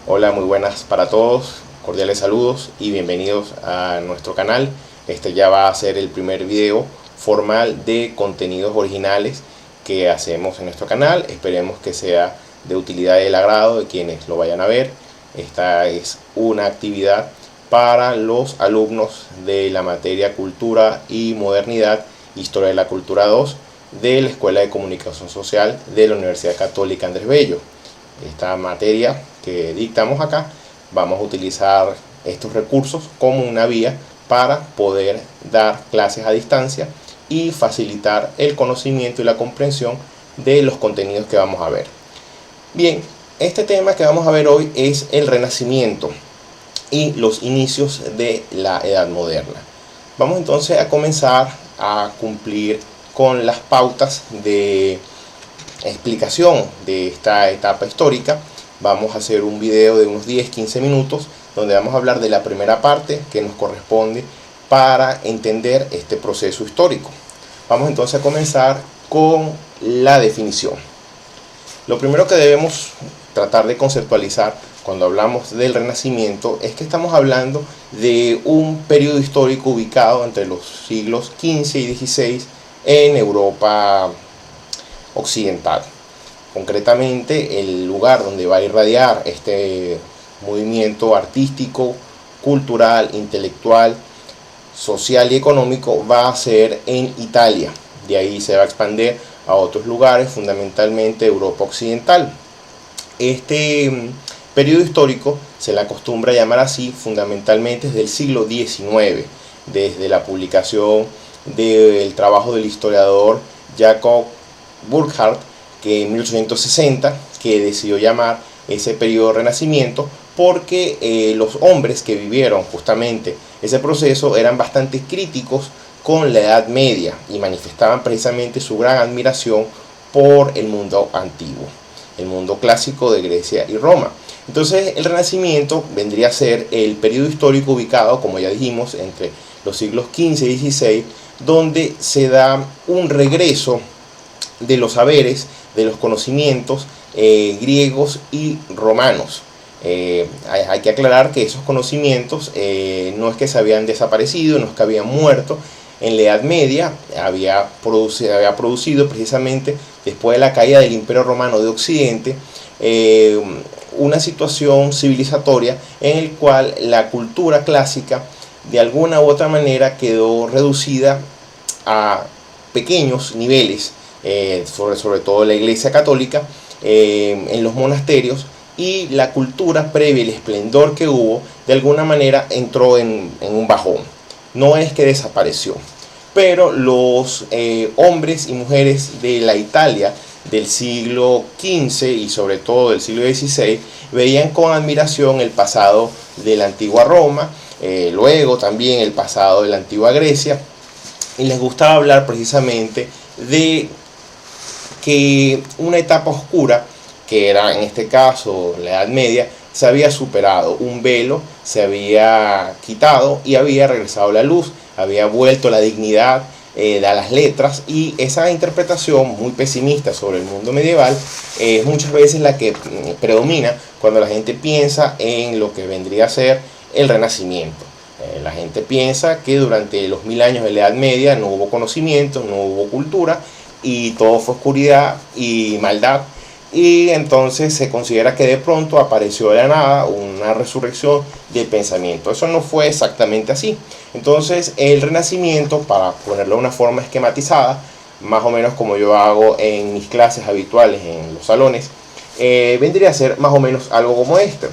Hola, muy buenas para todos, cordiales saludos y bienvenidos a nuestro canal. Este ya va a ser el primer video formal de contenidos originales que hacemos en nuestro canal. Esperemos que sea de utilidad y del agrado de quienes lo vayan a ver. Esta es una actividad para los alumnos de la materia Cultura y Modernidad, Historia de la Cultura 2 de la Escuela de Comunicación Social de la Universidad Católica Andrés Bello. Esta materia que dictamos acá, vamos a utilizar estos recursos como una vía para poder dar clases a distancia y facilitar el conocimiento y la comprensión de los contenidos que vamos a ver. Bien, este tema que vamos a ver hoy es el Renacimiento y los inicios de la Edad Moderna. Vamos entonces a comenzar a cumplir con las pautas de explicación de esta etapa histórica. Vamos a hacer un video de unos 10-15 minutos donde vamos a hablar de la primera parte que nos corresponde para entender este proceso histórico. Vamos entonces a comenzar con la definición. Lo primero que debemos tratar de conceptualizar cuando hablamos del Renacimiento es que estamos hablando de un periodo histórico ubicado entre los siglos XV y XVI en Europa occidental. Concretamente, el lugar donde va a irradiar este movimiento artístico, cultural, intelectual, social y económico va a ser en Italia. De ahí se va a expandir a otros lugares, fundamentalmente Europa occidental. Este periodo histórico se le acostumbra a llamar así fundamentalmente desde el siglo XIX, desde la publicación del trabajo del historiador Jacob Burckhardt, que en 1860 que decidió llamar ese periodo de Renacimiento porque los hombres que vivieron justamente ese proceso eran bastante críticos con la Edad Media y manifestaban precisamente su gran admiración por el mundo antiguo, el mundo clásico de Grecia y Roma. Entonces el Renacimiento vendría a ser el periodo histórico ubicado, como ya dijimos, entre los siglos XV y XVI, donde se da un regreso de los saberes, de los conocimientos griegos y romanos. Hay que aclarar que esos conocimientos no es que se habían desaparecido, no es que habían muerto. En la Edad Media había producido precisamente después de la caída del Imperio Romano de Occidente una situación civilizatoria en el cual la cultura clásica de alguna u otra manera quedó reducida a pequeños niveles, sobre todo la Iglesia Católica, en los monasterios, y la cultura previa, el esplendor que hubo, de alguna manera entró en un bajón. No es que desapareció, pero los hombres y mujeres de la Italia del siglo XV y sobre todo del siglo XVI veían con admiración el pasado de la antigua Roma, luego también el pasado de la antigua Grecia, y les gustaba hablar precisamente de que una etapa oscura, que era en este caso la Edad Media, se había superado, un velo se había quitado y había regresado la luz, había vuelto la dignidad de las letras, y esa interpretación muy pesimista sobre el mundo medieval es muchas veces la que predomina cuando la gente piensa en lo que vendría a ser el Renacimiento. La gente piensa que durante los 1000 años de la Edad Media no hubo conocimiento, no hubo cultura y todo fue oscuridad y maldad, y entonces se considera que de pronto apareció de la nada una resurrección del pensamiento. Eso no fue exactamente así. Entonces el Renacimiento, para ponerlo de una forma esquematizada, más o menos como yo hago en mis clases habituales en los salones, vendría a ser más o menos algo como este.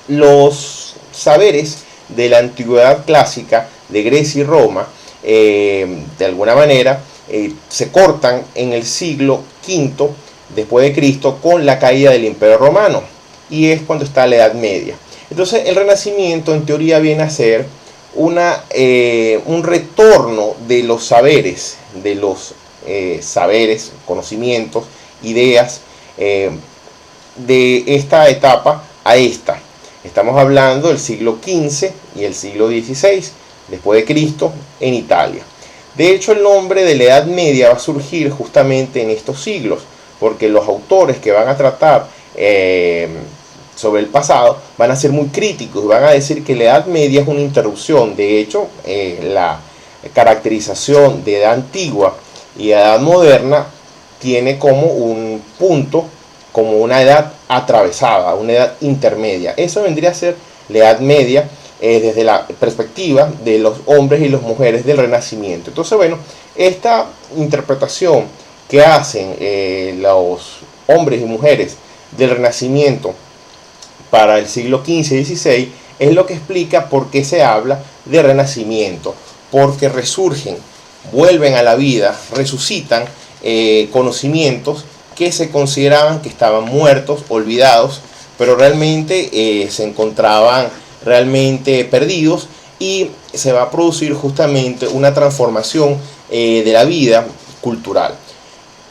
Los saberes de la antigüedad clásica de Grecia y Roma, de alguna manera, se cortan en el siglo V después de Cristo con la caída del Imperio Romano, y es cuando está la Edad Media. Entonces el Renacimiento en teoría viene a ser un retorno de los saberes, conocimientos, ideas de esta etapa a esta. Estamos hablando del siglo XV y el siglo XVI después de Cristo en Italia. De hecho, el nombre de la Edad Media va a surgir justamente en estos siglos, porque los autores que van a tratar sobre el pasado, van a ser muy críticos, van a decir que la Edad Media es una interrupción. De hecho, la caracterización de Edad Antigua y Edad Moderna tiene como un punto, como una edad atravesada, una edad intermedia. Eso vendría a ser la Edad Media desde la perspectiva de los hombres y las mujeres del Renacimiento. Entonces, bueno, esta interpretación que hacen los hombres y mujeres del Renacimiento para el siglo XV y XVI es lo que explica por qué se habla de renacimiento, porque resurgen, vuelven a la vida, resucitan conocimientos que se consideraban que estaban muertos, olvidados, pero realmente se encontraban realmente perdidos, y se va a producir justamente una transformación de la vida cultural.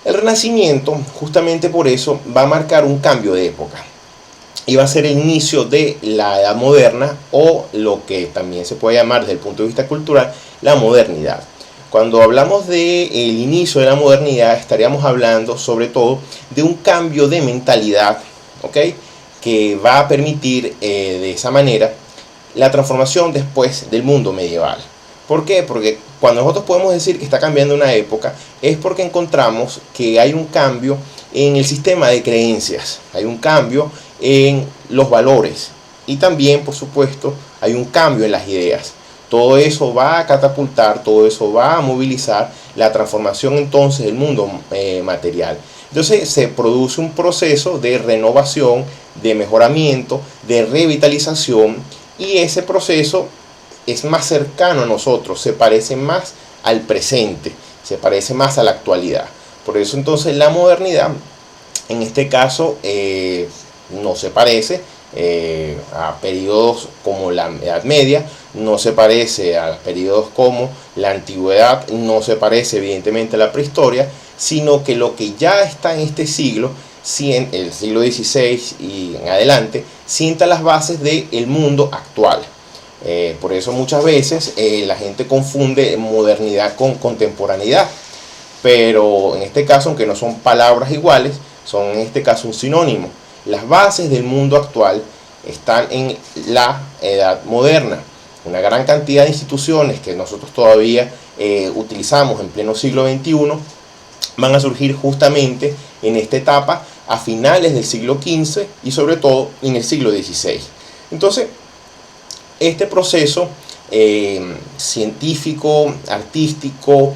El Renacimiento, justamente por eso, va a marcar un cambio de época y va a ser el inicio de la Edad Moderna, o lo que también se puede llamar desde el punto de vista cultural la modernidad. Cuando hablamos del inicio de la modernidad, estaríamos hablando sobre todo de un cambio de mentalidad, ¿ok?, que va a permitir de esa manera la transformación después del mundo medieval. ¿Por qué? Porque cuando nosotros podemos decir que está cambiando una época, es porque encontramos que hay un cambio en el sistema de creencias, hay un cambio en los valores, y también, por supuesto, hay un cambio en las ideas. Todo eso va a catapultar, todo eso va a movilizar la transformación entonces del mundo material. Entonces se produce un proceso de renovación, de mejoramiento, de revitalización, y ese proceso es más cercano a nosotros, se parece más al presente, se parece más a la actualidad. Por eso entonces la modernidad, en este caso, no se parece a periodos como la Edad Media, no se parece a periodos como la Antigüedad, no se parece evidentemente a la prehistoria, sino que lo que ya está en este siglo, el siglo XVI y en adelante, sienta las bases del mundo actual. Por eso muchas veces la gente confunde modernidad con contemporaneidad, pero en este caso, aunque no son palabras iguales, son en este caso un sinónimo. Las bases del mundo actual están en la edad moderna. Una gran cantidad de instituciones que nosotros todavía utilizamos en pleno siglo XXI van a surgir justamente en esta etapa a finales del siglo XV y sobre todo en el siglo XVI. Entonces, este proceso científico, artístico,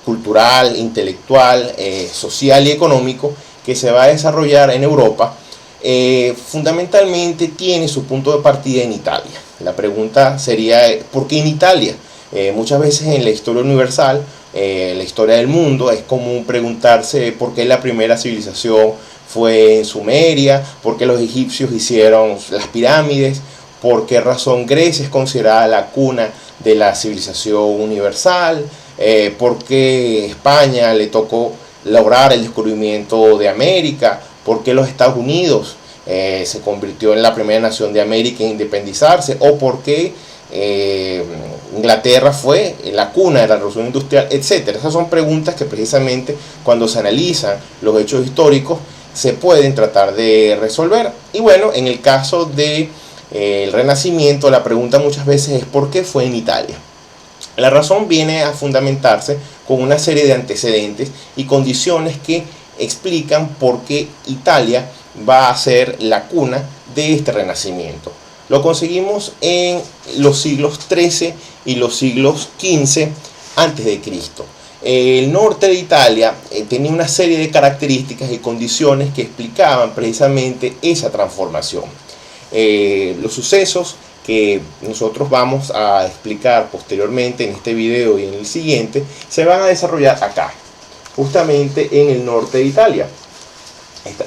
cultural, intelectual, social y económico que se va a desarrollar en Europa, fundamentalmente tiene su punto de partida en Italia. La pregunta sería, ¿por qué en Italia? Muchas veces en la historia universal, la historia del mundo, es común preguntarse por qué la primera civilización fue en Sumeria, por qué los egipcios hicieron las pirámides, por qué razón Grecia es considerada la cuna de la civilización universal, por qué España le tocó lograr el descubrimiento de América, por qué los Estados Unidos se convirtió en la primera nación de América en independizarse, o por qué Inglaterra fue la cuna de la revolución industrial, etc. Esas son preguntas que precisamente cuando se analizan los hechos históricos se pueden tratar de resolver. Y bueno, en el caso de el Renacimiento, la pregunta muchas veces es ¿por qué fue en Italia? La razón viene a fundamentarse con una serie de antecedentes y condiciones que explican por qué Italia va a ser la cuna de este Renacimiento. Lo conseguimos en los siglos XIII y los siglos XV antes de Cristo. El norte de Italia tenía una serie de características y condiciones que explicaban precisamente esa transformación. Los sucesos que nosotros vamos a explicar posteriormente en este video y en el siguiente se van a desarrollar acá, justamente en el norte de Italia.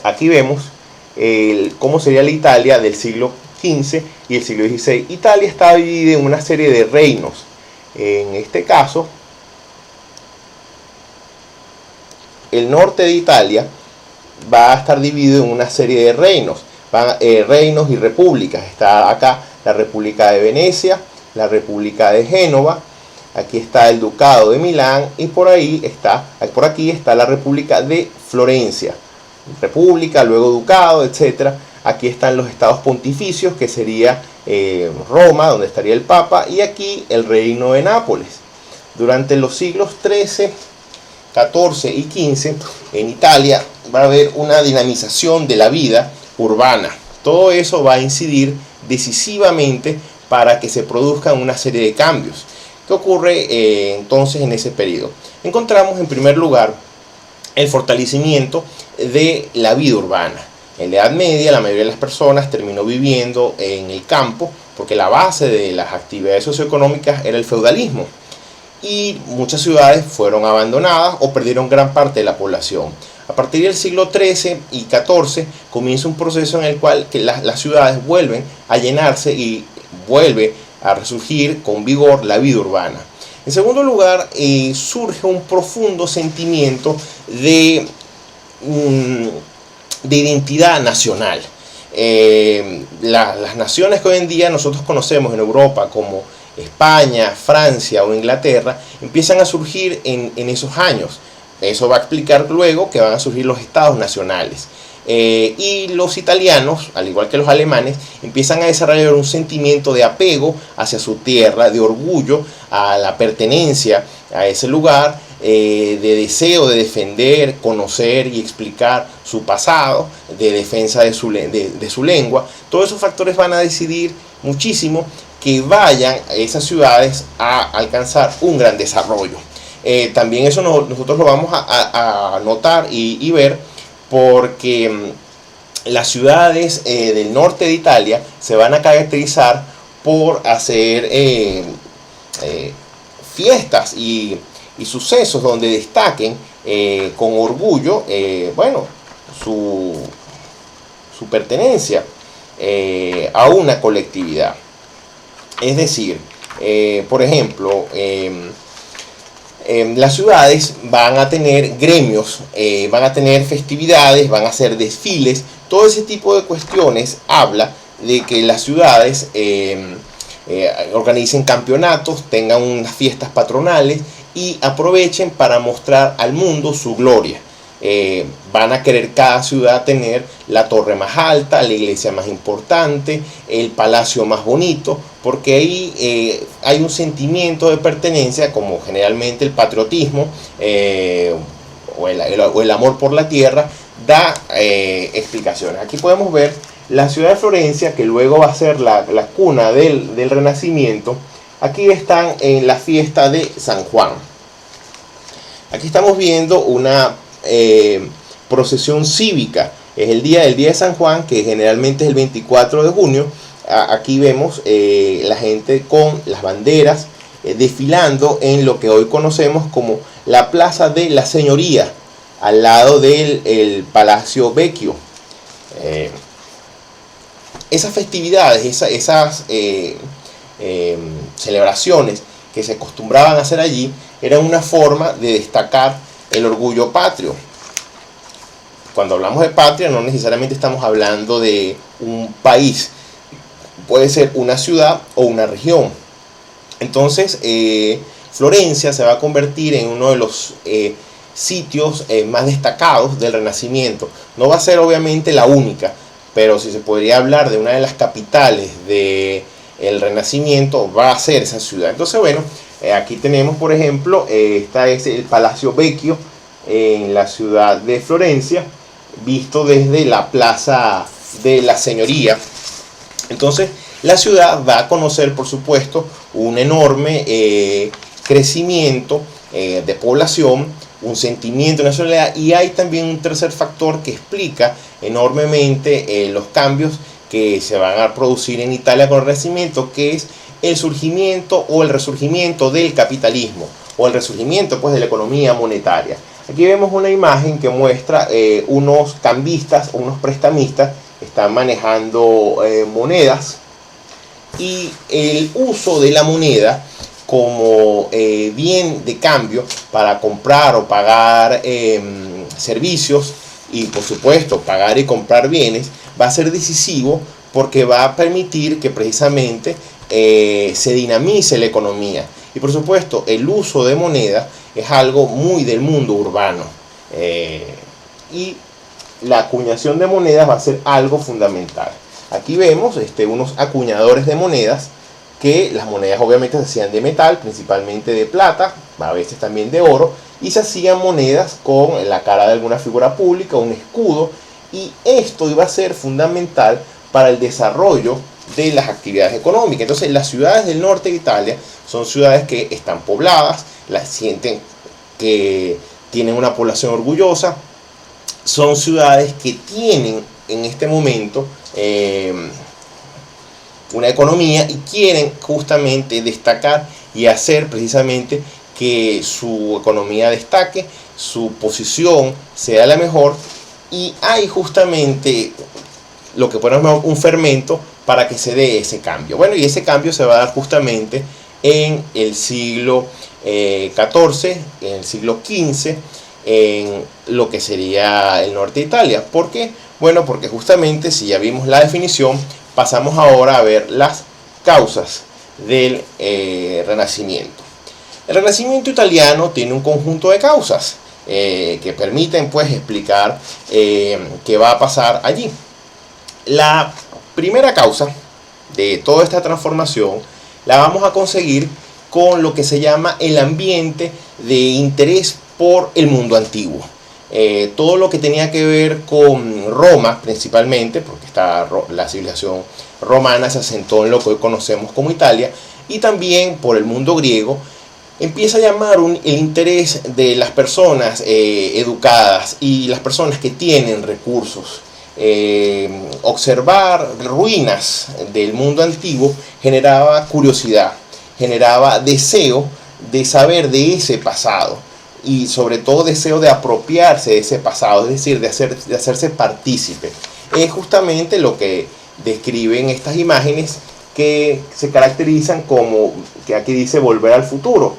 Aquí vemos cómo sería la Italia del siglo XV y el siglo XVI. Italia está dividida en una serie de reinos. En este caso, el norte de Italia va a estar dividido en una serie de reinos. Reinos y repúblicas. Está acá la República de Venecia, la República de Génova, aquí está el Ducado de Milán y por aquí está la República de Florencia. República, luego Ducado, etc. Aquí están los estados pontificios, que sería Roma, donde estaría el Papa, y aquí el reino de Nápoles. Durante los siglos XIII, XIV y XV, en Italia va a haber una dinamización de la vida urbana. Todo eso va a incidir decisivamente para que se produzcan una serie de cambios. ¿Qué ocurre entonces en ese periodo? Encontramos en primer lugar el fortalecimiento de la vida urbana. En la Edad Media la mayoría de las personas terminó viviendo en el campo porque la base de las actividades socioeconómicas era el feudalismo, y muchas ciudades fueron abandonadas o perdieron gran parte de la población. A partir del siglo XIII y XIV comienza un proceso en el cual las ciudades vuelven a llenarse y vuelve a resurgir con vigor la vida urbana. En segundo lugar, surge un profundo sentimiento de identidad nacional. Las naciones que hoy en día nosotros conocemos en Europa como España, Francia o Inglaterra empiezan a surgir en esos años. Eso va a explicar luego que van a surgir los estados nacionales. Y los italianos, al igual que los alemanes, empiezan a desarrollar un sentimiento de apego hacia su tierra, de orgullo a la pertenencia a ese lugar, de deseo de defender, conocer y explicar su pasado, de defensa de su lengua. Todos esos factores van a decidir muchísimo que vayan a esas ciudades a alcanzar un gran desarrollo. También eso nosotros lo vamos a notar y ver, porque las ciudades del norte de Italia se van a caracterizar por hacer fiestas y sucesos donde destaquen con orgullo su pertenencia a una colectividad. Es decir, por ejemplo, las ciudades van a tener gremios, van a tener festividades, van a hacer desfiles. Todo ese tipo de cuestiones habla de que las ciudades organicen campeonatos, tengan unas fiestas patronales y aprovechen para mostrar al mundo su gloria. Van a querer cada ciudad tener la torre más alta, la iglesia más importante, el palacio más bonito, porque ahí hay un sentimiento de pertenencia, como generalmente el patriotismo o el amor por la tierra da explicaciones. Aquí podemos ver la ciudad de Florencia, que luego va a ser la cuna del Renacimiento. Aquí están en la fiesta de San Juan. Aquí estamos viendo una procesión cívica. Es el día de San Juan, que generalmente es el 24 de junio. Aquí vemos la gente con las banderas desfilando en lo que hoy conocemos como la Plaza de la Señoría, al lado del Palacio Vecchio. Esas festividades, esas celebraciones que se acostumbraban a hacer allí, eran una forma de destacar el orgullo patrio. Cuando hablamos de patria, no necesariamente estamos hablando de un país, puede ser una ciudad o una región. Entonces, Florencia se va a convertir en uno de los sitios más destacados del Renacimiento. No va a ser obviamente la única, pero si se podría hablar de una de las capitales del Renacimiento, va a ser esa ciudad. Entonces, bueno, aquí tenemos, por ejemplo, esta es el Palacio Vecchio en la ciudad de Florencia, visto desde la Plaza de la Señoría. Entonces, la ciudad va a conocer, por supuesto, un enorme crecimiento de población, un sentimiento de nacionalidad, y hay también un tercer factor que explica enormemente los cambios que se van a producir en Italia con el Renacimiento, que es el surgimiento o el resurgimiento del capitalismo, o el resurgimiento pues de la economía monetaria. Aquí vemos una imagen que muestra unos cambistas o unos prestamistas que están manejando monedas, y el uso de la moneda como bien de cambio para comprar o pagar servicios, y por supuesto pagar y comprar bienes, va a ser decisivo, porque va a permitir que precisamente se dinamice la economía. Y por supuesto el uso de moneda es algo muy del mundo urbano, y la acuñación de monedas va a ser algo fundamental. Aquí vemos unos acuñadores de monedas, que las monedas obviamente se hacían de metal, principalmente de plata, a veces también de oro, y se hacían monedas con la cara de alguna figura pública, un escudo, y esto iba a ser fundamental para el desarrollo de las actividades económicas. Entonces las ciudades del norte de Italia son ciudades que están pobladas, las sienten que tienen una población orgullosa, son ciudades que tienen en este momento una economía y quieren justamente destacar y hacer precisamente que su economía destaque, su posición sea la mejor, y hay justamente lo que ponemos un fermento para que se dé ese cambio. Bueno, y ese cambio se va a dar justamente en el siglo XIV, en el siglo XV, en lo que sería el norte de Italia. ¿Por qué? Bueno, porque justamente, si ya vimos la definición, pasamos ahora a ver las causas del Renacimiento. El Renacimiento italiano tiene un conjunto de causas que permiten pues explicar qué va a pasar allí. La primera causa de toda esta transformación la vamos a conseguir con lo que se llama el ambiente de interés por el mundo antiguo. Todo lo que tenía que ver con Roma principalmente, porque la civilización romana se asentó en lo que hoy conocemos como Italia, y también por el mundo griego, empieza a llamar el interés de las personas educadas y las personas que tienen recursos. Observar ruinas del mundo antiguo generaba curiosidad, generaba deseo de saber de ese pasado, y sobre todo deseo de apropiarse de ese pasado, es decir, de hacerse partícipe. Es justamente lo que describen estas imágenes, que se caracterizan como, que aquí dice Volver al Futuro,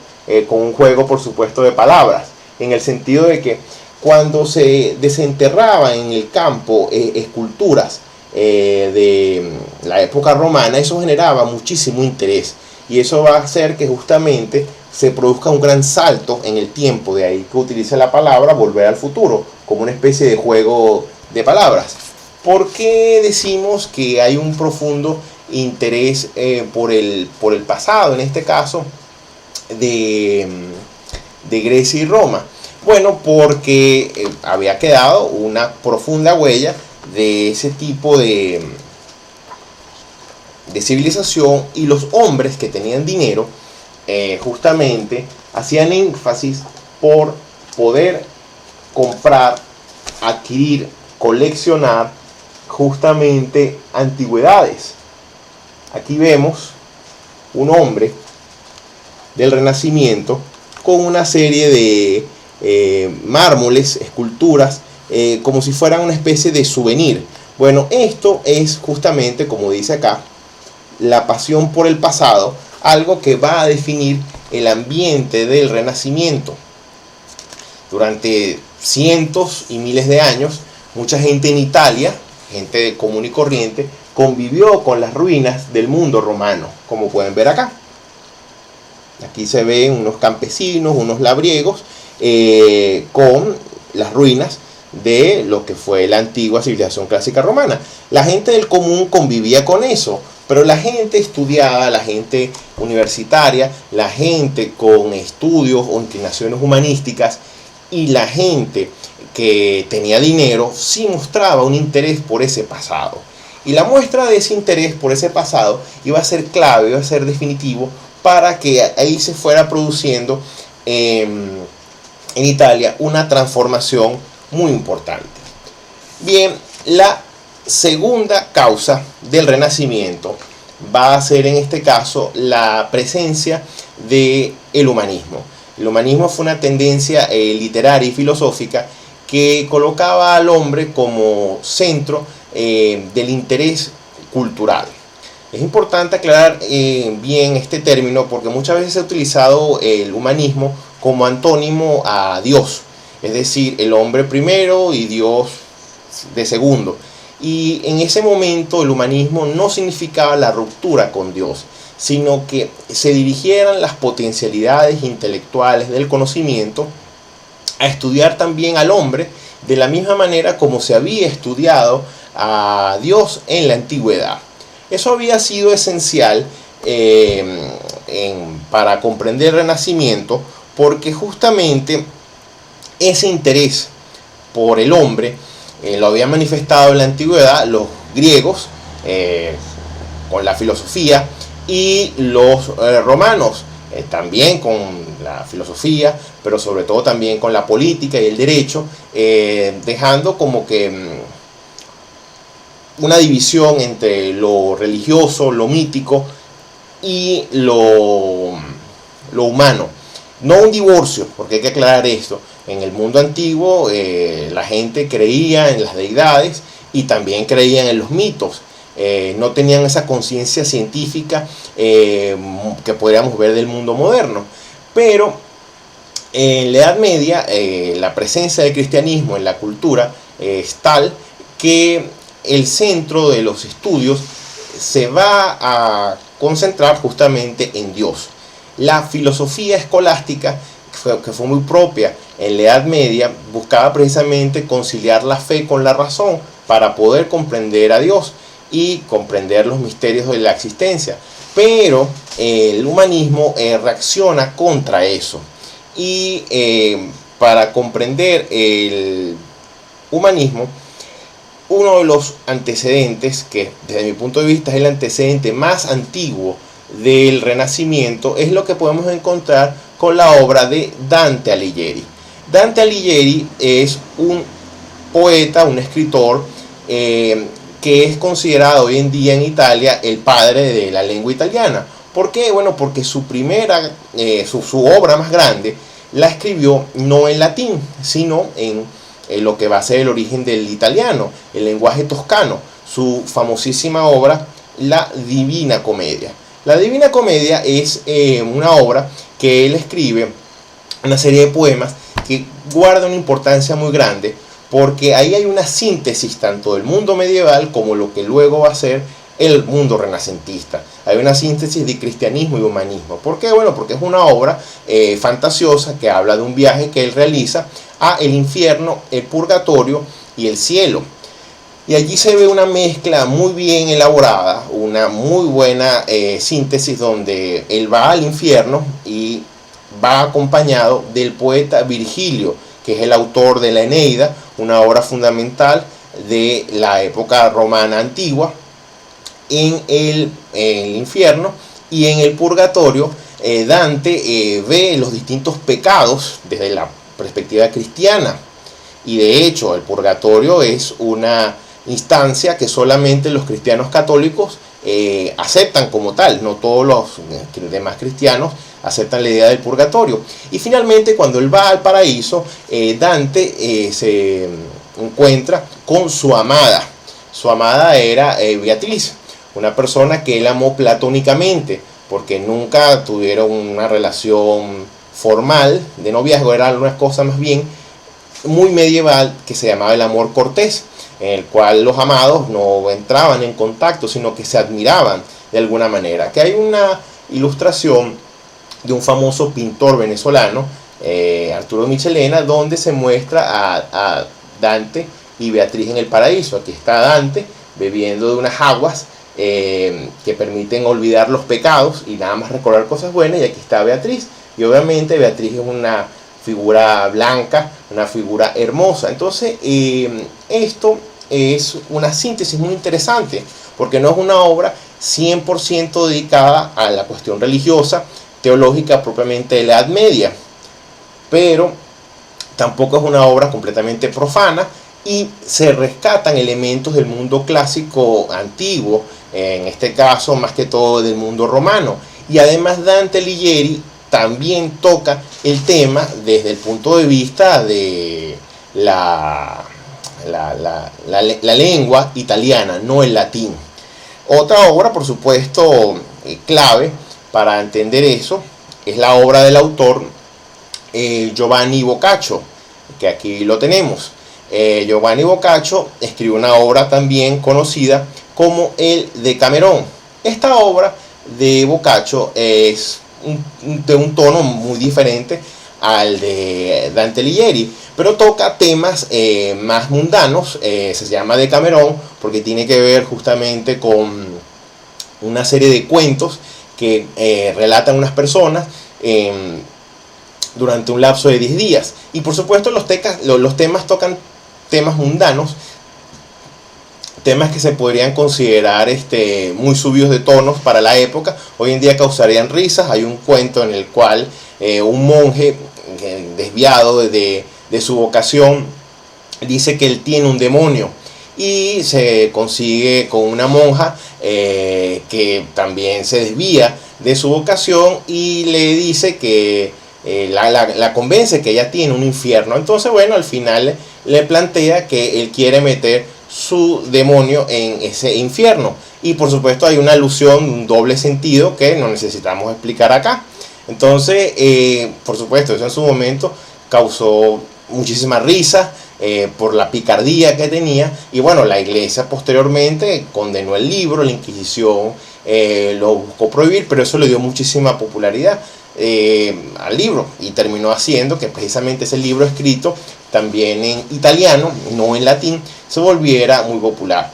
con un juego por supuesto de palabras, en el sentido de que cuando se desenterraban en el campo esculturas de la época romana, eso generaba muchísimo interés, y eso va a hacer que justamente se produzca un gran salto en el tiempo. De ahí que utiliza la palabra Volver al Futuro como una especie de juego de palabras. ¿Por qué decimos que hay un profundo interés por el pasado, en este caso de Grecia y Roma? Bueno, porque había quedado una profunda huella de ese tipo de civilización, y los hombres que tenían dinero justamente hacían énfasis por poder comprar, adquirir, coleccionar justamente antigüedades. Aquí vemos un hombre del Renacimiento con una serie de mármoles, esculturas, como si fueran una especie de souvenir. Bueno, esto es justamente, como dice acá, la pasión por el pasado, algo que va a definir el ambiente del Renacimiento. Durante cientos y miles de años, mucha gente en Italia, gente común y corriente, convivió con las ruinas del mundo romano, como pueden ver acá. Aquí se ven unos campesinos, unos labriegos, con las ruinas de lo que fue la antigua civilización clásica romana. La gente del común convivía con eso, pero la gente estudiada, la gente universitaria, la gente con estudios o inclinaciones humanísticas, y la gente que tenía dinero, sí mostraba un interés por ese pasado. Y la muestra de ese interés por ese pasado iba a ser clave, iba a ser definitivo para que ahí se fuera produciendo en Italia una transformación muy importante. Bien, la segunda causa del Renacimiento va a ser en este caso la presencia del humanismo. El humanismo fue una tendencia literaria y filosófica que colocaba al hombre como centro del interés cultural. Es importante aclarar bien este término, porque muchas veces se ha utilizado el humanismo como antónimo a Dios, es decir, el hombre primero y Dios de segundo. Y en ese momento el humanismo no significaba la ruptura con Dios, sino que se dirigieran las potencialidades intelectuales del conocimiento a estudiar también al hombre de la misma manera como se había estudiado a Dios en la antigüedad. Eso había sido esencial para comprender el Renacimiento, porque justamente ese interés por el hombre lo habían manifestado en la antigüedad los griegos con la filosofía y los romanos también con la filosofía, pero sobre todo también con la política y el derecho, dejando como que una división entre lo religioso, lo mítico y lo humano. No un divorcio, porque hay que aclarar esto. En el mundo antiguo la gente creía en las deidades y también creían en los mitos. No tenían esa conciencia científica que podríamos ver del mundo moderno. Pero en la Edad Media la presencia del cristianismo en la cultura es tal que el centro de los estudios se va a concentrar justamente en Dios. La filosofía escolástica, que fue muy propia en la Edad Media, buscaba precisamente conciliar la fe con la razón para poder comprender a Dios y comprender los misterios de la existencia. Pero el humanismo reacciona contra eso. Y para comprender el humanismo, uno de los antecedentes, que desde mi punto de vista es el antecedente más antiguo del Renacimiento, es lo que podemos encontrar con la obra de Dante Alighieri. Dante Alighieri es un poeta, un escritor que es considerado hoy en día en Italia el padre de la lengua italiana. ¿Por qué? Bueno, porque su obra más grande la escribió no en latín, sino en lo que va a ser el origen del italiano, el lenguaje toscano. Su famosísima obra, La Divina Comedia. La Divina Comedia es una obra que él escribe, una serie de poemas que guarda una importancia muy grande, porque ahí hay una síntesis tanto del mundo medieval como lo que luego va a ser el mundo renacentista. Hay una síntesis de cristianismo y humanismo. ¿Por qué? Bueno, porque es una obra fantasiosa que habla de un viaje que él realiza a el infierno, el purgatorio y el cielo. Y allí se ve una mezcla muy bien elaborada, una muy buena síntesis, donde él va al infierno y va acompañado del poeta Virgilio, que es el autor de la Eneida, una obra fundamental de la época romana antigua. En el infierno y en el purgatorio, Dante ve los distintos pecados desde la perspectiva cristiana, y de hecho el purgatorio es una instancia que solamente los cristianos católicos aceptan como tal. No todos los demás cristianos aceptan la idea del purgatorio. Y finalmente, cuando él va al paraíso, Dante se encuentra con su amada. Su amada era Beatriz, una persona que él amó platónicamente, porque nunca tuvieron una relación formal de noviazgo. Era una cosa más bien muy medieval que se llamaba el amor cortés, en el cual los amados no entraban en contacto, sino que se admiraban de alguna manera. Que hay una ilustración de un famoso pintor venezolano, Arturo Michelena, donde se muestra a Dante y Beatriz en el paraíso. Aquí está Dante bebiendo de unas aguas que permiten olvidar los pecados y nada más recordar cosas buenas, y aquí está Beatriz, y obviamente Beatriz es una figura blanca, una figura hermosa. Entonces esto es una síntesis muy interesante, porque no es una obra 100% dedicada a la cuestión religiosa, teológica propiamente de la Edad Media, pero tampoco es una obra completamente profana, y se rescatan elementos del mundo clásico antiguo, en este caso más que todo del mundo romano. Y además Dante Alighieri también toca el tema desde el punto de vista de la lengua italiana, no el latín. Otra obra, por supuesto, clave para entender eso, es la obra del autor Giovanni Boccaccio, que aquí lo tenemos. Giovanni Boccaccio escribió una obra también conocida como el Decamerón. Esta obra de Boccaccio es de un tono muy diferente al de Dante Alighieri, pero toca temas más mundanos. Se llama Decamerón porque tiene que ver justamente con una serie de cuentos que relatan unas personas durante un lapso de 10 días. Y por supuesto los temas tocan temas mundanos, temas que se podrían considerar muy subidos de tonos para la época. Hoy en día causarían risas. Hay un cuento en el cual un monje desviado de su vocación dice que él tiene un demonio y se consigue con una monja que también se desvía de su vocación y le dice que la convence que ella tiene un infierno. Entonces, bueno, al final le plantea que él quiere meter su demonio en ese infierno, y por supuesto hay una alusión, un doble sentido que no necesitamos explicar acá. Entonces, por supuesto, eso en su momento causó muchísima risa por la picardía que tenía, y bueno, la iglesia posteriormente condenó el libro, la Inquisición lo buscó prohibir, pero eso le dio muchísima popularidad al libro, y terminó haciendo que precisamente ese libro escrito también en italiano, no en latín, se volviera muy popular.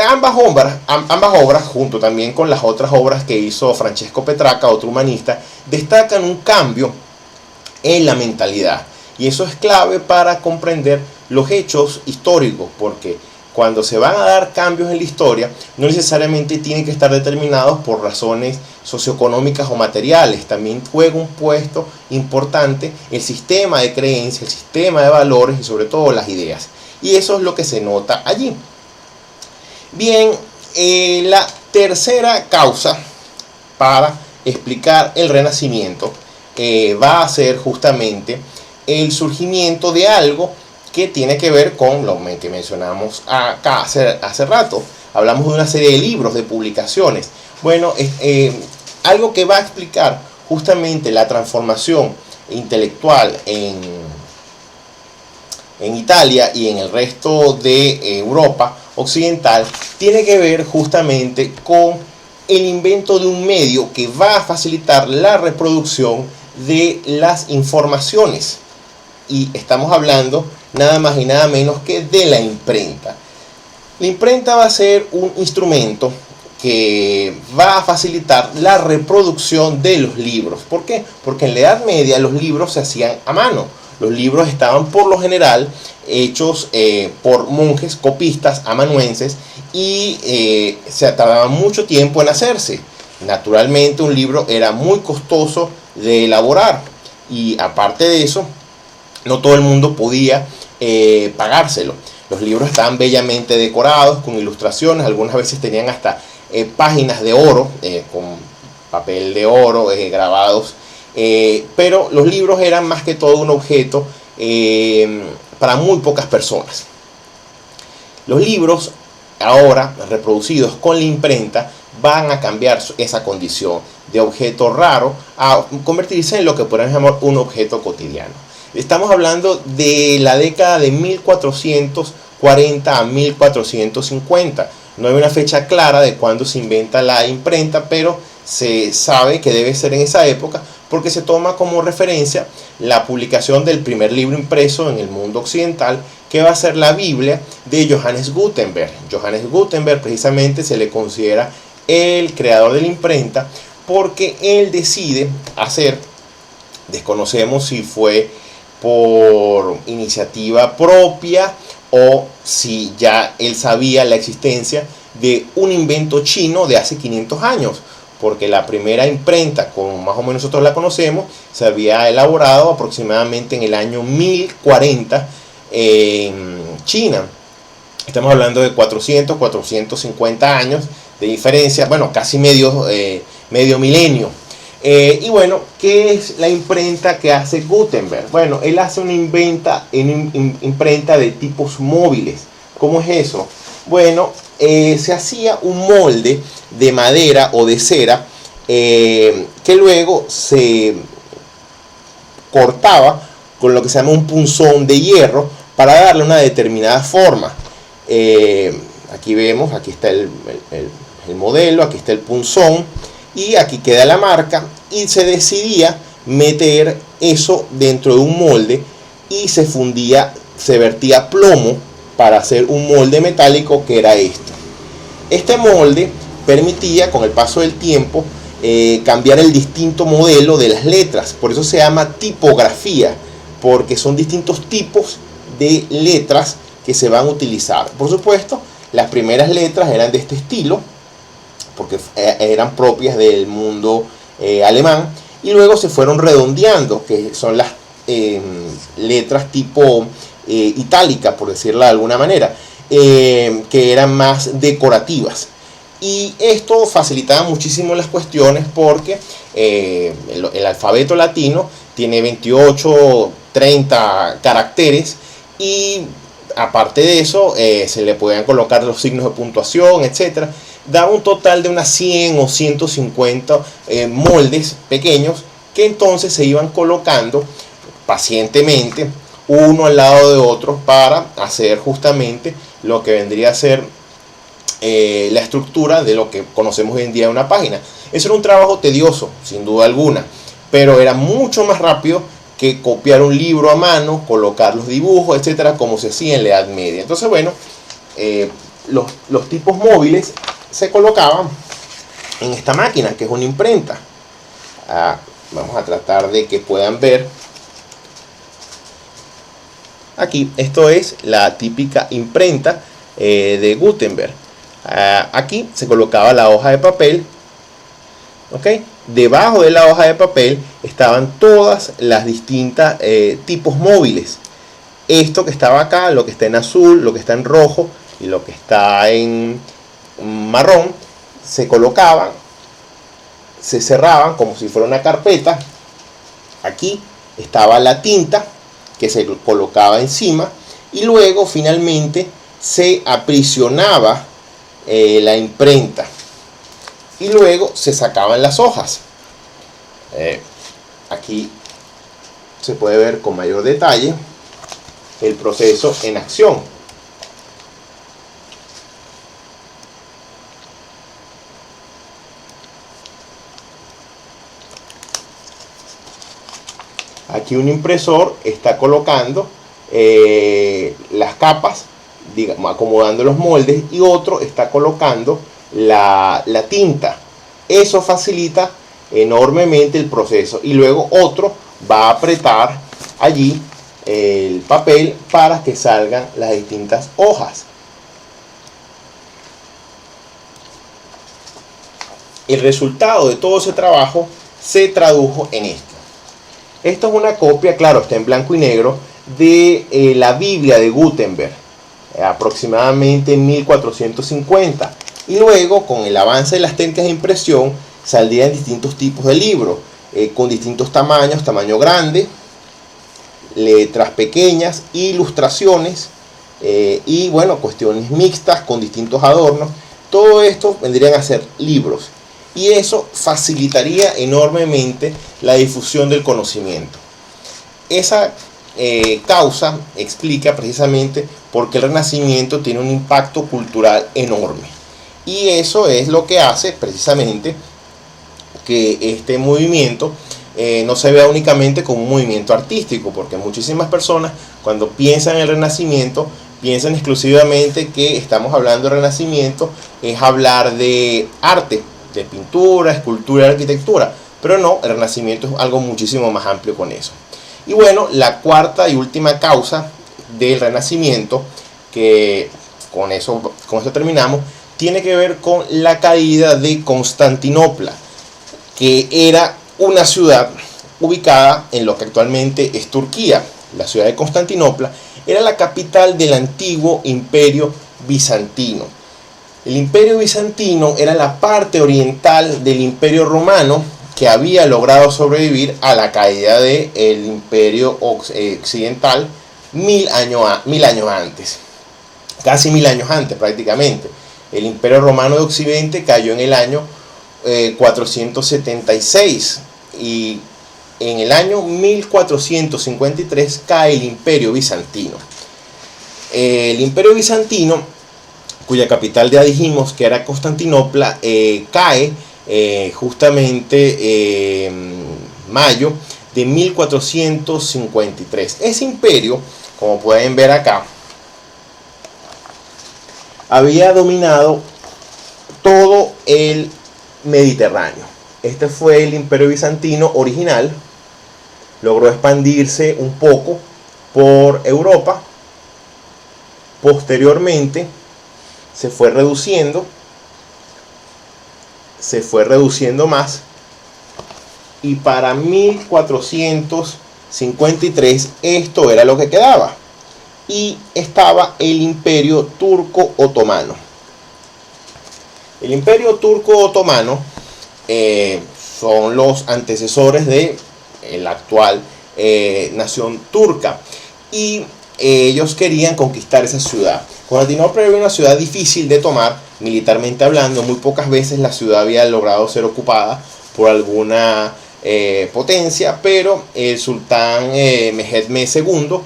Ambas obras, junto también con las otras obras que hizo Francesco Petrarca, otro humanista, destacan un cambio en la mentalidad, y eso es clave para comprender los hechos históricos, porque cuando se van a dar cambios en la historia, no necesariamente tienen que estar determinados por razones socioeconómicas o materiales. También juega un puesto importante el sistema de creencias, el sistema de valores y sobre todo las ideas. Y eso es lo que se nota allí. Bien, la tercera causa para explicar el Renacimiento va a ser justamente el surgimiento de algo que tiene que ver con lo que mencionamos acá hace rato. Hablamos de una serie de libros, de publicaciones. Bueno, algo que va a explicar justamente la transformación intelectual en Italia y en el resto de Europa occidental, tiene que ver justamente con el invento de un medio que va a facilitar la reproducción de las informaciones. Y estamos hablando nada más y nada menos que de la imprenta. La imprenta va a ser un instrumento que va a facilitar la reproducción de los libros. ¿Por qué? Porque en la Edad Media los libros se hacían a mano. Los libros estaban por lo general hechos por monjes copistas amanuenses y se tardaban mucho tiempo en hacerse. Naturalmente un libro era muy costoso de elaborar, y aparte de eso no todo el mundo podía pagárselo. Los libros estaban bellamente decorados con ilustraciones, algunas veces tenían hasta páginas de oro, con papel de oro grabados, pero los libros eran más que todo un objeto para muy pocas personas. Los libros ahora reproducidos con la imprenta van a cambiar esa condición de objeto raro a convertirse en lo que podemos llamar un objeto cotidiano. Estamos hablando de la década de 1440 a 1450. No hay una fecha clara de cuándo se inventa la imprenta, pero se sabe que debe ser en esa época porque se toma como referencia la publicación del primer libro impreso en el mundo occidental, que va a ser la Biblia de Johannes Gutenberg. Johannes Gutenberg precisamente se le considera el creador de la imprenta porque él decide hacer, desconocemos si fue por iniciativa propia o si ya él sabía la existencia de un invento chino de hace 500 años, porque la primera imprenta, como más o menos nosotros la conocemos, se había elaborado aproximadamente en el año 1040 en China. Estamos hablando de 450 años de diferencia, bueno, casi medio milenio. Y bueno, ¿qué es la imprenta que hace Gutenberg? Bueno, él hace una imprenta de tipos móviles. ¿Cómo es eso? Bueno, se hacía un molde de madera o de cera que luego se cortaba con lo que se llama un punzón de hierro para darle una determinada forma. Aquí vemos, aquí está el modelo, aquí está el punzón y aquí queda la marca, y se decidía meter eso dentro de un molde y se fundía, se vertía plomo para hacer un molde metálico, que era esto. Este molde permitía con el paso del tiempo cambiar el distinto modelo de las letras. Por eso se llama tipografía, porque son distintos tipos de letras que se van a utilizar. Por supuesto, las primeras letras eran de este estilo, porque eran propias del mundo alemán, y luego se fueron redondeando, que son las letras tipo itálica, por decirlo de alguna manera, que eran más decorativas. Y esto facilitaba muchísimo las cuestiones, porque el alfabeto latino tiene 28, 30 caracteres, y aparte de eso se le podían colocar los signos de puntuación, etcétera. Daba un total de unas 100 o 150 moldes pequeños, que entonces se iban colocando pacientemente uno al lado de otro para hacer justamente lo que vendría a ser la estructura de lo que conocemos hoy en día una página. Eso era un trabajo tedioso, sin duda alguna, pero era mucho más rápido que copiar un libro a mano, colocar los dibujos, etcétera, como se hacía en la Edad Media. Entonces, bueno, los tipos móviles se colocaban en esta máquina, que es una imprenta. Vamos a tratar de que puedan ver aquí. Esto es la típica imprenta de Gutenberg. Aquí se colocaba la hoja de papel, ¿ok? Debajo de la hoja de papel estaban todas las distintas tipos móviles. Esto que estaba acá, lo que está en azul, lo que está en rojo y lo que está en marrón, se colocaban, se cerraban como si fuera una carpeta. Aquí estaba la tinta que se colocaba encima, y luego finalmente se aprisionaba la imprenta, y luego se sacaban las hojas. Aquí se puede ver con mayor detalle el proceso en acción. Aquí un impresor está colocando las capas, digamos, acomodando los moldes, y otro está colocando la tinta. Eso facilita enormemente el proceso, y luego otro va a apretar allí el papel para que salgan las distintas hojas. El resultado de todo ese trabajo se tradujo en esto. Esto es una copia, claro, está en blanco y negro, de la Biblia de Gutenberg, aproximadamente en 1450. Y luego, con el avance de las técnicas de impresión, saldrían distintos tipos de libros, con distintos tamaños: tamaño grande, letras pequeñas, ilustraciones, y bueno, cuestiones mixtas con distintos adornos. Todo esto vendrían a ser libros, y eso facilitaría enormemente la difusión del conocimiento. Esa causa explica precisamente por qué el Renacimiento tiene un impacto cultural enorme, y eso es lo que hace precisamente que este movimiento no se vea únicamente como un movimiento artístico, porque muchísimas personas, cuando piensan en el Renacimiento, piensan exclusivamente que estamos hablando de Renacimiento, es hablar de arte, de pintura, escultura, arquitectura, pero no, el Renacimiento es algo muchísimo más amplio con eso. Y bueno, la cuarta y última causa del Renacimiento, que con eso terminamos, tiene que ver con la caída de Constantinopla, que era una ciudad ubicada en lo que actualmente es Turquía. La ciudad de Constantinopla era la capital del antiguo imperio bizantino. El imperio bizantino era la parte oriental del imperio romano, que había logrado sobrevivir a la caída del imperio occidental 1000 años antes, casi 1000 años antes prácticamente. El imperio romano de Occidente cayó en el año 476, y en el año 1453 cae el imperio bizantino. El imperio bizantino, cuya capital ya dijimos que era Constantinopla, cae justamente en mayo de 1453. Ese imperio, como pueden ver acá, había dominado todo el Mediterráneo. Este fue el imperio bizantino original. Logró expandirse un poco por Europa. Posteriormente se fue reduciendo más, y para 1453 esto era lo que quedaba, y estaba el imperio turco otomano. El imperio turco otomano son los antecesores de la actual nación turca, y ellos querían conquistar esa ciudad. Constantinopla era una ciudad difícil de tomar, militarmente hablando. Muy pocas veces la ciudad había logrado ser ocupada por alguna potencia, pero el sultán Mehmed II,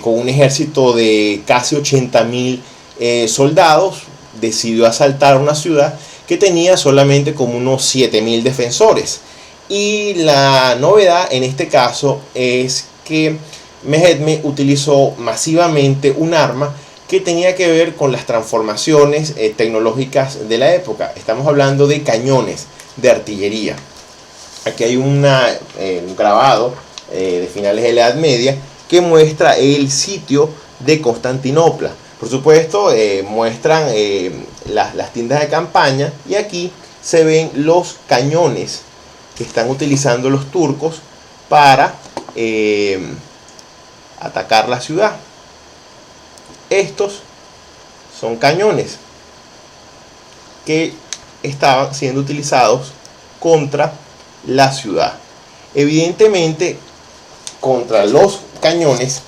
con un ejército de casi 80.000 soldados, decidió asaltar una ciudad que tenía solamente como unos 7.000 defensores. Y la novedad en este caso es que Mehmed utilizó masivamente un arma que tenía que ver con las transformaciones tecnológicas de la época. Estamos hablando de cañones de artillería. Aquí hay un grabado de finales de la Edad Media que muestra el sitio de Constantinopla. Por supuesto, muestran las tiendas de campaña, y aquí se ven los cañones que están utilizando los turcos para atacar la ciudad. Estos son cañones que estaban siendo utilizados contra la ciudad. Evidentemente, contra los cañones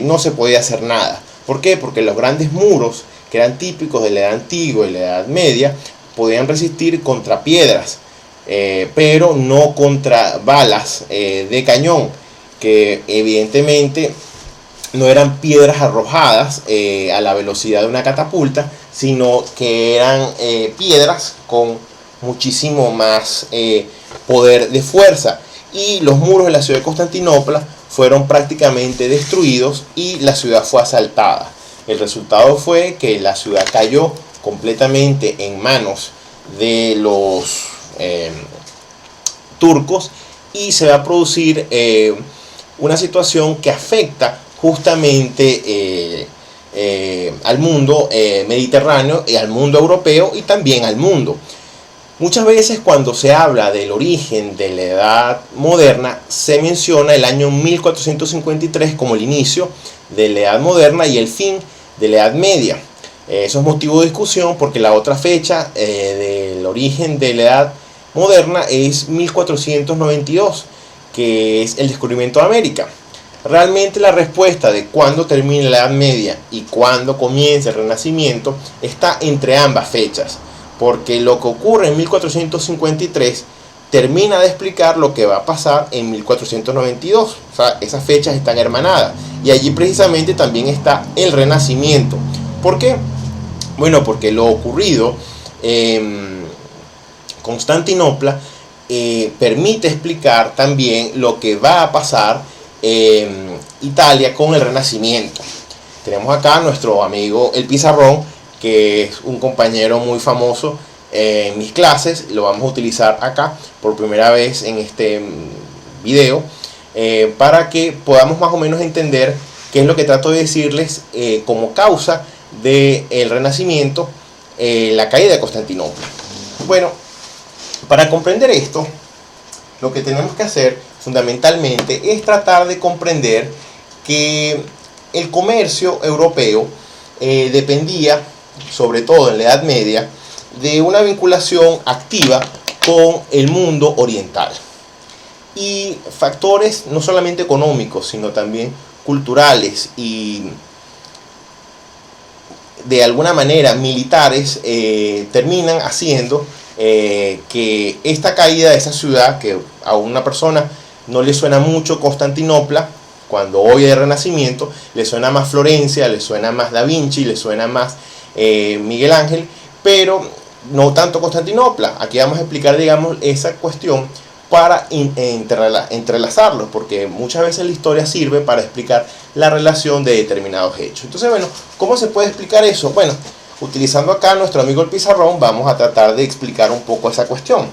no se podía hacer nada. ¿Por qué? Porque los grandes muros, que eran típicos de la Edad Antigua y la Edad Media, podían resistir contra piedras, pero no contra balas de cañón, que evidentemente no eran piedras arrojadas a la velocidad de una catapulta, sino que eran piedras con muchísimo más poder de fuerza. Y los muros de la ciudad de Constantinopla fueron prácticamente destruidos y la ciudad fue asaltada. El resultado fue que la ciudad cayó completamente en manos de los turcos, y se va a producir una situación que afecta justamente al mundo mediterráneo y al mundo europeo, y también al mundo. Muchas veces cuando se habla del origen de la Edad Moderna, se menciona el año 1453 como el inicio de la Edad Moderna y el fin de la Edad Media. Eso es motivo de discusión, porque la otra fecha del origen de la Edad Moderna es 1492, que es el descubrimiento de América. Realmente la respuesta de cuándo termina la Edad Media y cuándo comienza el Renacimiento está entre ambas fechas, porque lo que ocurre en 1453 termina de explicar lo que va a pasar en 1492. O sea, esas fechas están hermanadas, y allí precisamente también está el Renacimiento. ¿Por qué? Bueno, porque lo ocurrido en Constantinopla permite explicar también lo que va a pasar en Italia con el Renacimiento. Tenemos acá a nuestro amigo El Pizarrón, que es un compañero muy famoso en mis clases. Lo vamos a utilizar acá por primera vez en este video, para que podamos más o menos entender qué es lo que trato de decirles como causa del Renacimiento, la caída de Constantinopla. Bueno, para comprender esto, lo que tenemos que hacer fundamentalmente es tratar de comprender que el comercio europeo dependía, sobre todo en la Edad Media, de una vinculación activa con el mundo oriental, y factores no solamente económicos, sino también culturales y de alguna manera militares terminan haciendo que esta caída de esa ciudad, que a una persona no le suena mucho Constantinopla, cuando oye el Renacimiento le suena más Florencia, le suena más Da Vinci, le suena más Miguel Ángel, pero no tanto Constantinopla. Aquí vamos a explicar, digamos, esa cuestión para entrelazarlos, porque muchas veces la historia sirve para explicar la relación de determinados hechos. Entonces, bueno, ¿cómo se puede explicar eso? Bueno, utilizando acá nuestro amigo el pizarrón, vamos a tratar de explicar un poco esa cuestión.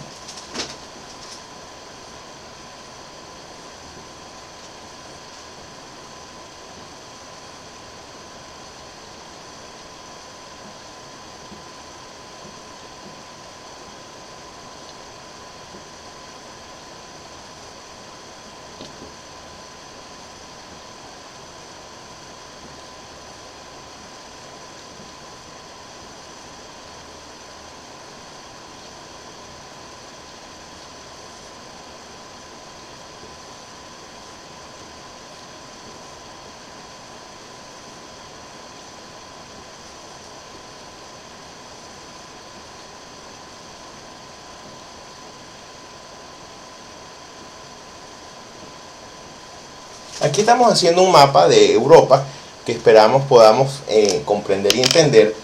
Aquí estamos haciendo un mapa de Europa que esperamos podamos comprender y entender.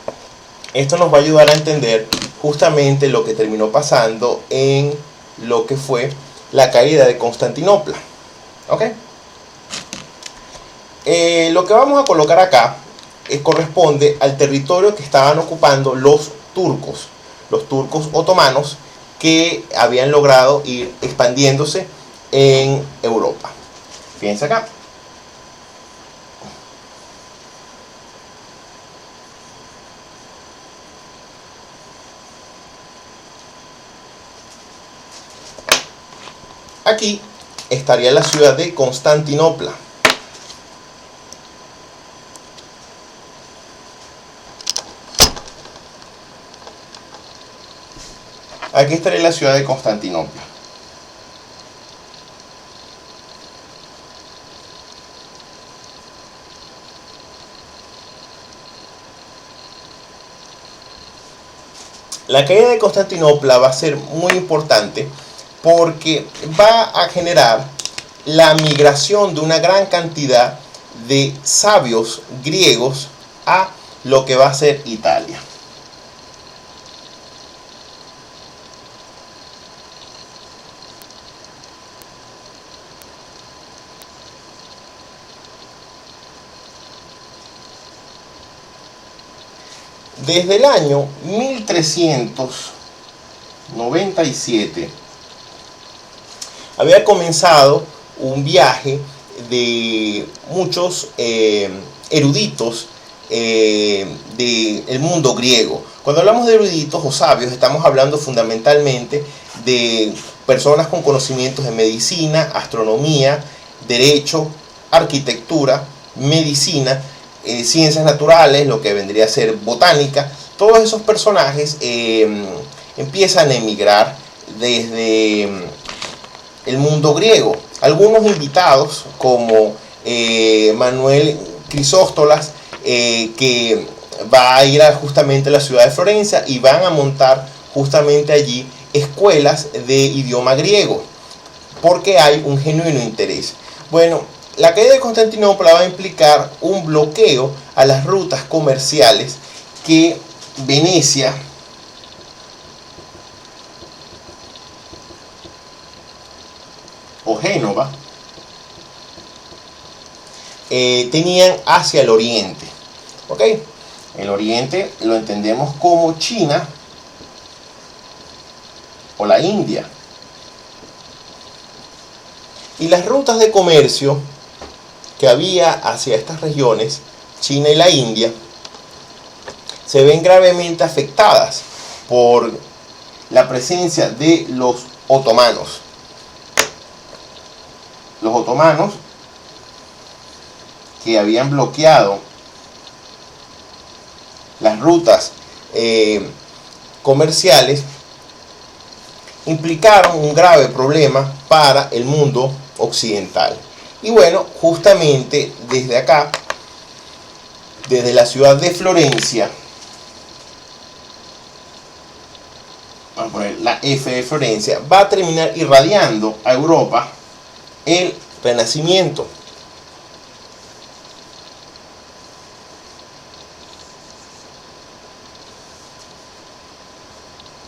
Esto nos va a ayudar a entender justamente lo que terminó pasando en lo que fue la caída de Constantinopla. ¿Ok? Lo que vamos a colocar acá corresponde al territorio que estaban ocupando los turcos otomanos, que habían logrado ir expandiéndose en Europa. Fíjense acá. Aquí estaría la ciudad de Constantinopla. Aquí estaría la ciudad de Constantinopla. La caída de Constantinopla va a ser muy importante porque va a generar la migración de una gran cantidad de sabios griegos a lo que va a ser Italia. Desde el año 1397 había comenzado un viaje de muchos eruditos del mundo griego. Cuando hablamos de eruditos o sabios, estamos hablando fundamentalmente de personas con conocimientos de medicina, astronomía, derecho, arquitectura, medicina, ciencias naturales, lo que vendría a ser botánica. Todos esos personajes empiezan a emigrar desde el mundo griego. Algunos invitados como Manuel Crisóstolas, que va a ir justamente a la ciudad de Florencia y van a montar justamente allí escuelas de idioma griego, porque hay un genuino interés. Bueno, la caída de Constantinopla va a implicar un bloqueo a las rutas comerciales que Venecia o Génova tenían hacia el oriente. ¿Ok? El oriente lo entendemos como China o la India. Y las rutas de comercio que había hacia estas regiones, China y la India, se ven gravemente afectadas por la presencia de los otomanos. Los otomanos, que habían bloqueado las rutas comerciales, implicaron un grave problema para el mundo occidental. Y bueno, justamente desde acá, desde la ciudad de Florencia, vamos a poner la F de Florencia, va a terminar irradiando a Europa el Renacimiento.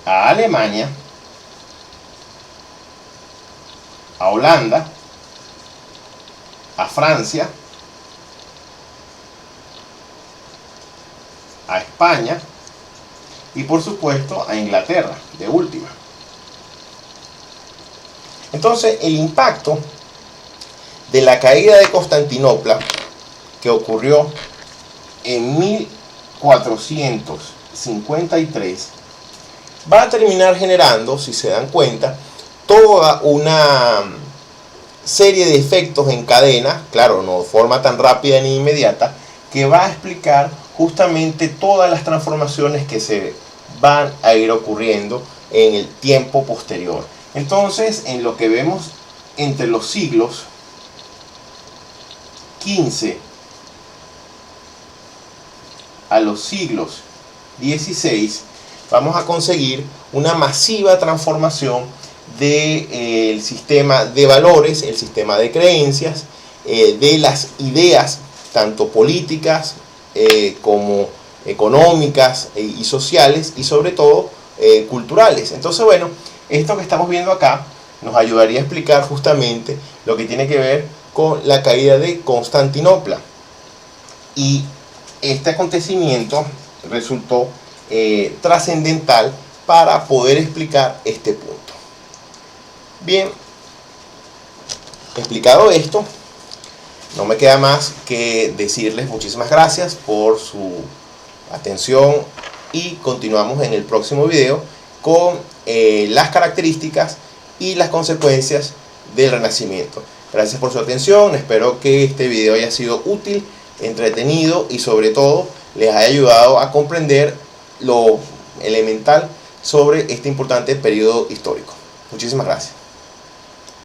A Alemania, a Holanda, a Francia, a España y por supuesto a Inglaterra, de última. Entonces el impacto de la caída de Constantinopla, que ocurrió en 1453, va a terminar generando, si se dan cuenta, toda una serie de efectos en cadena, claro, no de forma tan rápida ni inmediata, que va a explicar justamente todas las transformaciones que se van a ir ocurriendo en el tiempo posterior. Entonces, en lo que vemos entre los siglos XV a los siglos XVI, vamos a conseguir una masiva transformación del sistema de valores, el sistema de creencias, de las ideas, tanto políticas como económicas y sociales, y sobre todo culturales. Entonces, bueno, esto que estamos viendo acá nos ayudaría a explicar justamente lo que tiene que ver con la caída de Constantinopla. Y este acontecimiento resultó trascendental para poder explicar este punto. Bien, explicado esto, no me queda más que decirles muchísimas gracias por su atención y continuamos en el próximo video con las características y las consecuencias del Renacimiento. Gracias por su atención, espero que este video haya sido útil, entretenido y sobre todo les haya ayudado a comprender lo elemental sobre este importante periodo histórico. Muchísimas gracias.